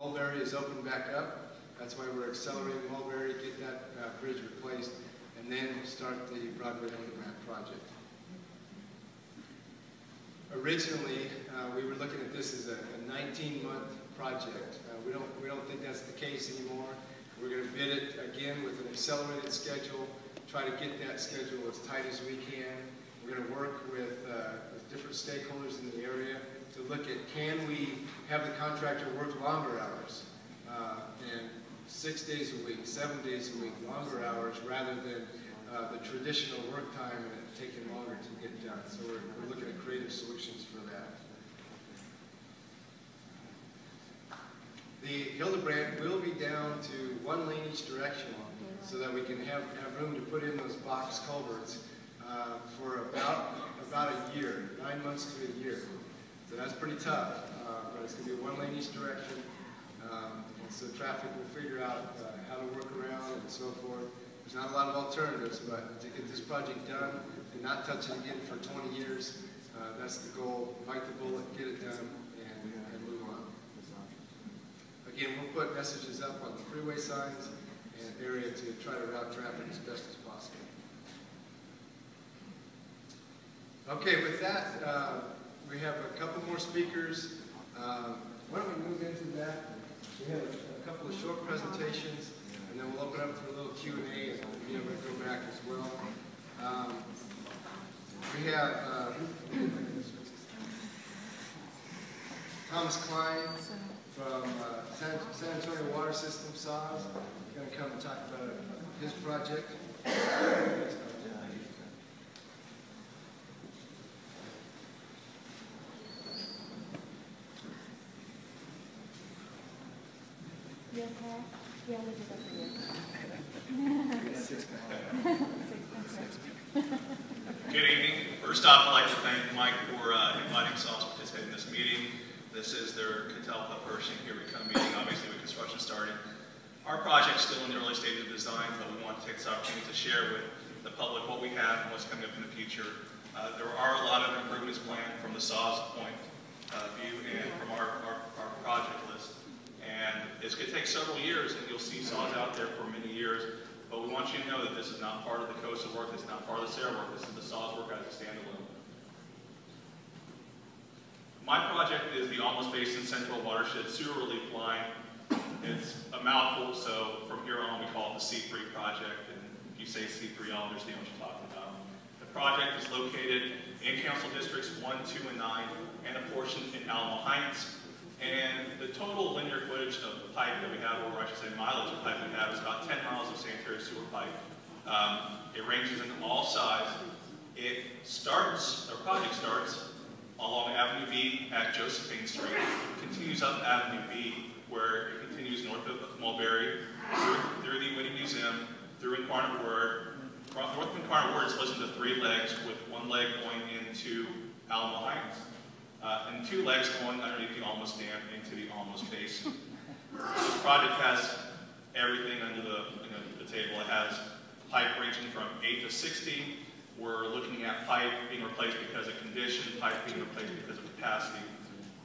Mulberry is open back up. That's why we're accelerating Mulberry, get that bridge replaced, and then start the Broadway Underground project. Originally, we were looking at this as a 19-month project. We don't think that's the case anymore. We're going to bid it again with an accelerated schedule, try to get that schedule as tight as we can. We're going to work with different stakeholders in the area to look at, can we have the contractor work longer hours, and 6 days a week, 7 days a week, longer hours rather than the traditional work time and it taking longer to get done. So we're looking at creative solutions for that. The Hildebrand will be down to 1 lane each direction so that we can have room to put in those box culverts for about a year, 9 months to a year. So that's pretty tough, but it's going to be 1 lane each direction. And so traffic will figure out how to work around and so forth. There's not a lot of alternatives, but to get this project done and not touch it again for 20 years, that's the goal. Bite the bullet, get it done, and move on. Again, we'll put messages up on the freeway signs and area to try to route traffic as best as possible. Okay, with that, we have a couple more speakers. Why don't we move into that? We have a couple of short presentations, and then we'll open up for a little Q&A, and we'll be able to go back as well. We have Thomas Klein from San Antonio Water System, SAWS, going to come and talk about his project. Yeah, we'll do that for you. Good evening. First off, I'd like to thank Mike for inviting SAWS to participate in this meeting. This is their Catalpa Pershing Here We Come meeting, obviously with construction starting. Our project's still in the early stages of design, but we want to take this opportunity to share with the public what we have and what's coming up in the future. There are a lot of improvements planned from the SAWS point of view and from our project list. And it's going to take several years, and you'll see SAWS out there for many years. But we want you to know that this is not part of the COSA work, this is not part of the SARE work, this is the SAWS work as a standalone. My project is the Almost Basin Central Watershed Sewer Relief Line. It's a mouthful, so from here on we call it the C3 project. And if you say C3, I'll understand what you're talking about. The project is located in Council Districts 1, 2, and 9, and a portion in Alamo Heights. And the total linear footage of the pipe that we have, or I should say mileage of pipe we have, is about 10 miles of sanitary sewer pipe. It ranges in all size. It starts, our project starts along Avenue B at Josephine Street, continues up Avenue B, where it continues north of Mulberry, through the Witte Museum, through Incarnate Word. North of Incarnate Word is split into 3 legs, with 1 leg going into Alamo Heights. And 2 legs going underneath the Almost Dam into the Almost Basin. This project has everything under the table. It has pipe ranging from 8 to 60. We're looking at pipe being replaced because of condition, pipe being replaced because of capacity.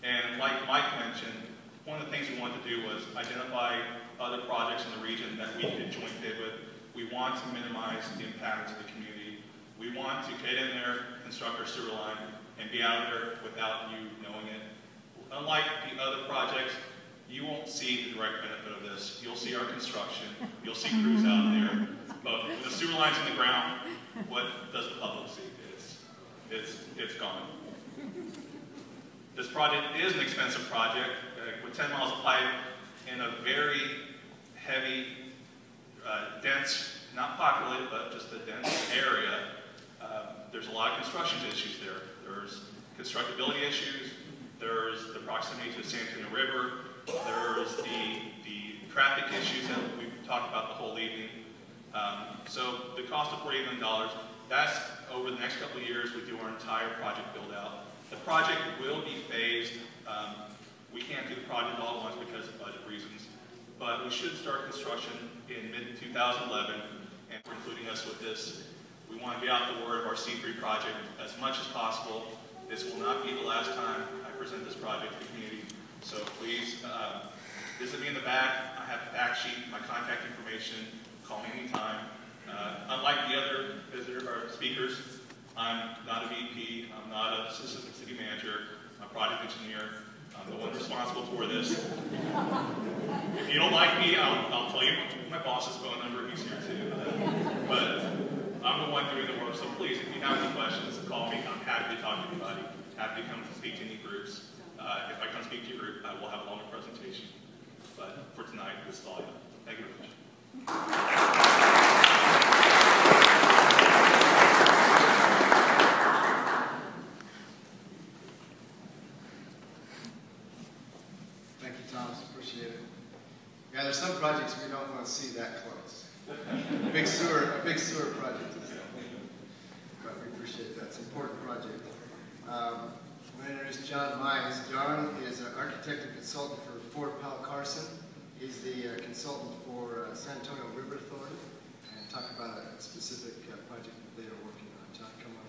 And like Mike mentioned, one of the things we wanted to do was identify other projects in the region that we could joint bid with. We want to minimize the impact to the community. We want to get in there, construct our sewer line, and be out there without you knowing it. Unlike the other projects, you won't see the direct benefit of this. You'll see our construction, you'll see crews out there, but with the sewer lines in the ground, what does the public see? It's gone. This project is an expensive project with 10 miles of pipe in a very heavy, dense, not populated, but just a dense area. There's a lot of construction issues there. There's constructability issues, there's the proximity to the San Antonio River, there's the traffic issues that we've talked about the whole evening. So the cost of $48 million, that's over the next couple of years we do our entire project build out. The project will be phased. We can't do the project all at once because of budget reasons, but we should start construction in mid-2011, and we're including us with this. We want to get out the word of our C3 project as much as possible. This will not be the last time I present this project to the community. So please, this the back, I have a fact sheet, my contact information. Call me anytime. Unlike the other speakers, I'm not a VP, I'm not an assistant city manager, I'm a project engineer. I'm the one responsible for this. If you don't like me, I'll tell you my boss's phone number, he's here too. But I'm the one doing the work, so please, if you have any questions, call me. I'm happy to talk to anybody. Happy to come to speak to any groups. If I come speak to your group, I will have a longer presentation. But for tonight, this is all I have. Thank you very much. Thank you, Thomas. Appreciate it. Yeah, there's some projects we don't want to see that close. A big sewer project is that. But we appreciate that. It's an important project. I'm going to introduce John Mines. John is an architect and consultant for Ford Powell Carson. He's the consultant for San Antonio River Authority, and talk about a specific project that they are working on. John, come on up.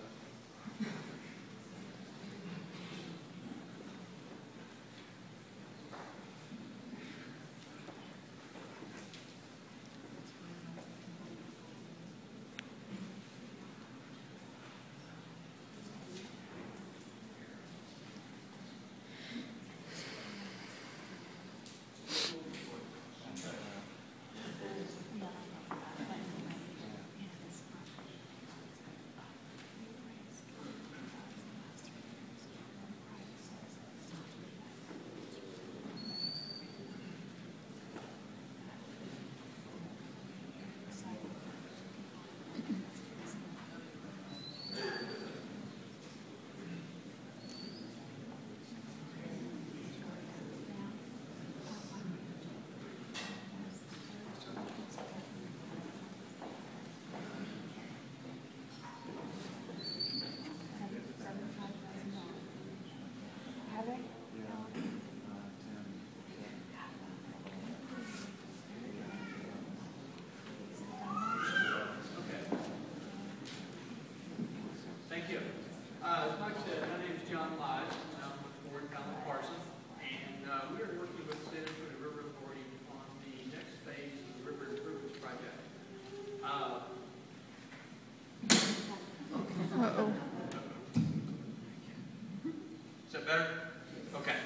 Better? Okay.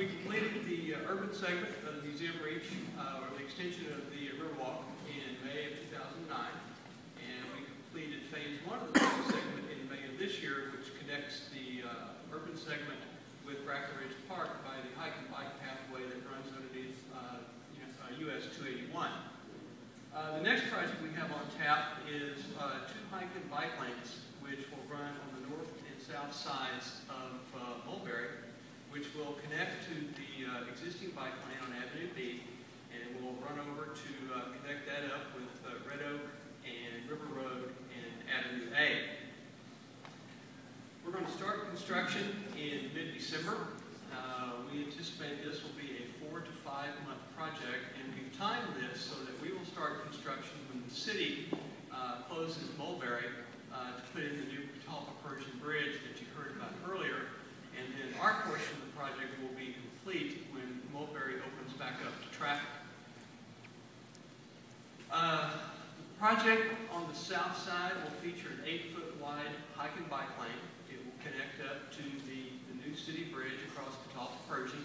We completed the urban segment of the museum reach, or the extension of the Riverwalk in May of 2009, and we completed phase 1 of the segment in May of this year, which connects the urban segment with Breckenridge Park by the hike and bike pathway that runs underneath US 281. The next project we have on tap is 2 hike and bike lanes, which will run on the north and south sides of Mulberry, which will connect to the existing bike lane on Avenue B, and we'll run over to connect that up with Red Oak and River Road and Avenue A. We're going to start construction in mid-December. We anticipate this will be a 4 to 5 month project, and we've timed this so that we will start construction when the city closes Mulberry to put in the new Catalpa Persian Bridge that you heard about earlier, and then our portion of the project will be complete when Mulberry opens back up to traffic. The project on the south side will feature an 8-foot wide hike and bike lane. It will connect up to the new city bridge across Catalpa Persian,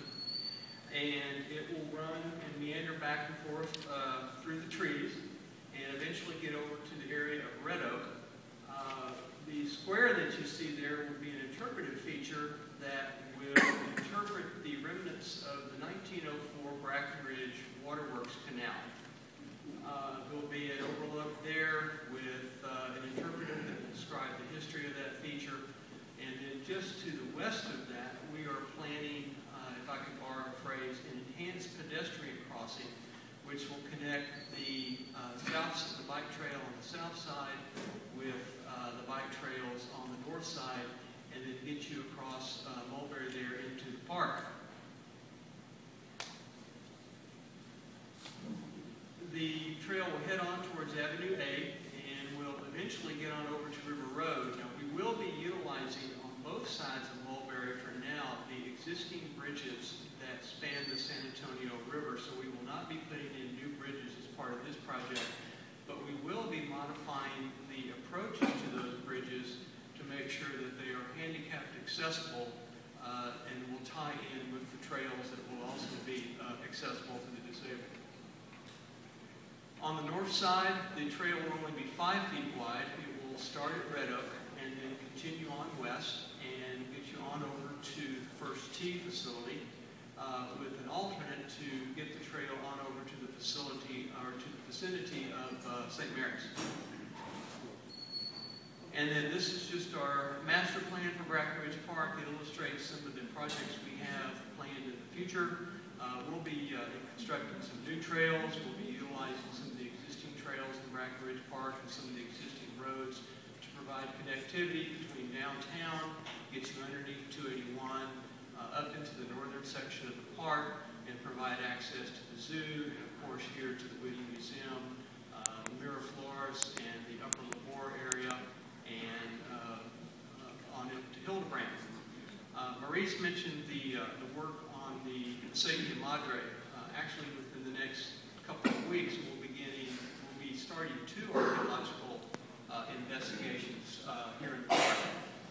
and it will run and meander back and forth through the trees and eventually get over to the area of Red Oak. The square that you see there will be an interpretive feature that will interpret the remnants of the 1904 Breckenridge Waterworks Canal. There will be an overlook there with an interpretive that will describe the history of that feature. And then just to the west of that, we are planning, if I could borrow a phrase, an enhanced pedestrian crossing, which will connect the bike trail on the south side with the bike trails on the north side, and then get you across Mulberry there into the park. The trail will head on towards Avenue A and will eventually get on over to River Road. Now, we will be utilizing on both sides of Mulberry for now the existing bridges that span the San Antonio River. project, but we will be modifying the approaches to those bridges to make sure that they are handicapped accessible, and will tie in with the trails that will also be accessible to the disabled. On the north side, the trail will only be 5 feet wide. It will start at Red Oak and then continue on west and get you on over to the First Tee facility, with an alternate to get the trail on over to the facility, or to the vicinity of St. Mary's. And then this is just our master plan for Brackenridge Park. It illustrates some of the projects we have planned in the future. We'll be constructing some new trails. We'll be utilizing some of the existing trails in Brackenridge Park and some of the existing roads to provide connectivity between downtown, get you underneath 281, up into the northern section of the park, and provide access to the zoo, and of course here to the Witte Museum, Miraflores, and the Upper Labor area, and on up to Hildebrand. Maurice mentioned the work on the Acequia Madre. Actually, within the next couple of weeks, we'll be starting 2 archaeological investigations here in the park.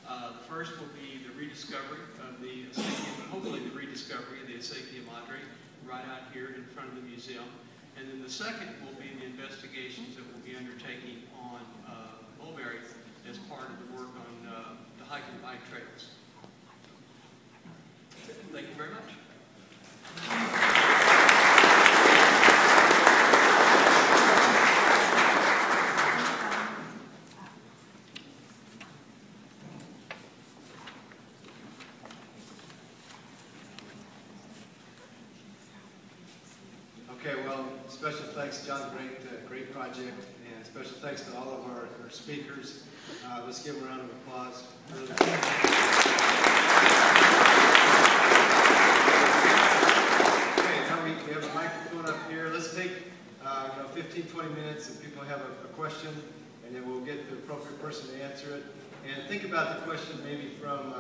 The first will be the rediscovery of the Acequia, hopefully the rediscovery of the Acequia Madre right out here in front of the museum. And then the second will be the investigations that we'll be undertaking on Mulberry as part of the work on the hike and bike trails. Thank you very much. Okay, well, special thanks, John. Great project, and special thanks to all of our speakers. Let's give them a round of applause. Really okay, now we have a microphone up here. Let's take 15, 20 minutes if people have a question, and then we'll get the appropriate person to answer it. And think about the question maybe from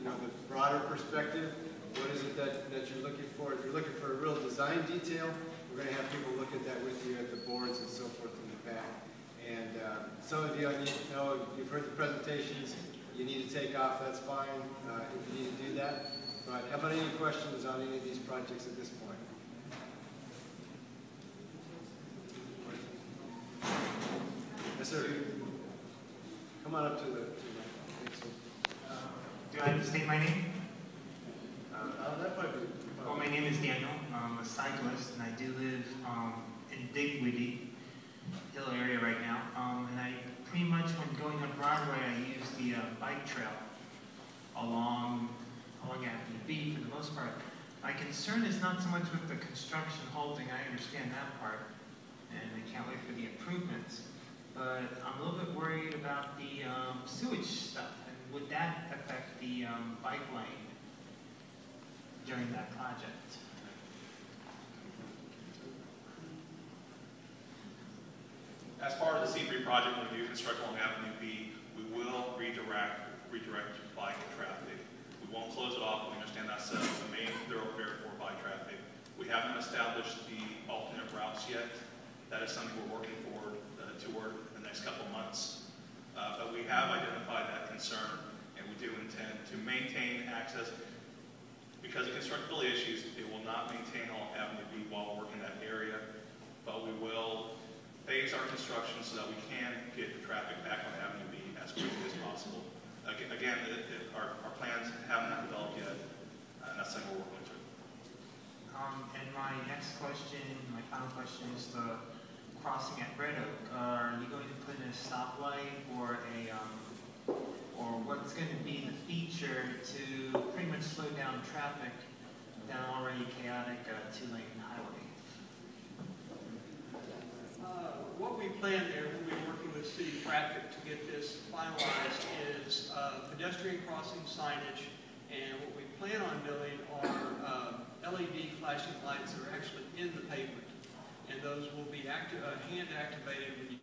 the broader perspective. What is it that you're looking for? If you're looking for a real design detail, we're going to have people look at that with you at the boards and so forth in the back. And some of you, I need to know, you've heard the presentations, you need to take off, that's fine if you need to do that. But how about any questions on any of these projects at this point? Yes, sir. Come on up to the do I have to state my name? that might be. Well, my name is Daniel. I'm a cyclist, and I do live in Big Witte Hill area right now. And I pretty much, when going on Broadway, I use the bike trail along Avenue B for the most part. My concern is not so much with the construction halting. I understand that part, and I can't wait for the improvements. But I'm a little bit worried about the sewage stuff, and would that affect the bike lane during that project? As part of the C3 project, when we do construct along Avenue B, we will redirect bike traffic. We won't close it off. We understand that's the main thoroughfare for bike traffic. We haven't established the alternate routes yet. That is something we're working toward in the next couple of months. But we have identified that concern, and we do intend to maintain access. Because of constructability issues, it will not maintain all Avenue B while we're working that area, but we will phase our construction so that we can get the traffic back on Avenue B as quickly as possible. Again, our plans have not developed yet, and that's something we're working through. And my next question, my final question, is the crossing at Red Oak. Are you going to put in a stoplight or what's going to be the feature to pretty much slow down traffic down already chaotic 2-lane highway? What we plan there, we'll be working with city traffic to get this finalized, is pedestrian crossing signage, and what we plan on doing are LED flashing lights that are actually in the pavement, and those will be hand activated when you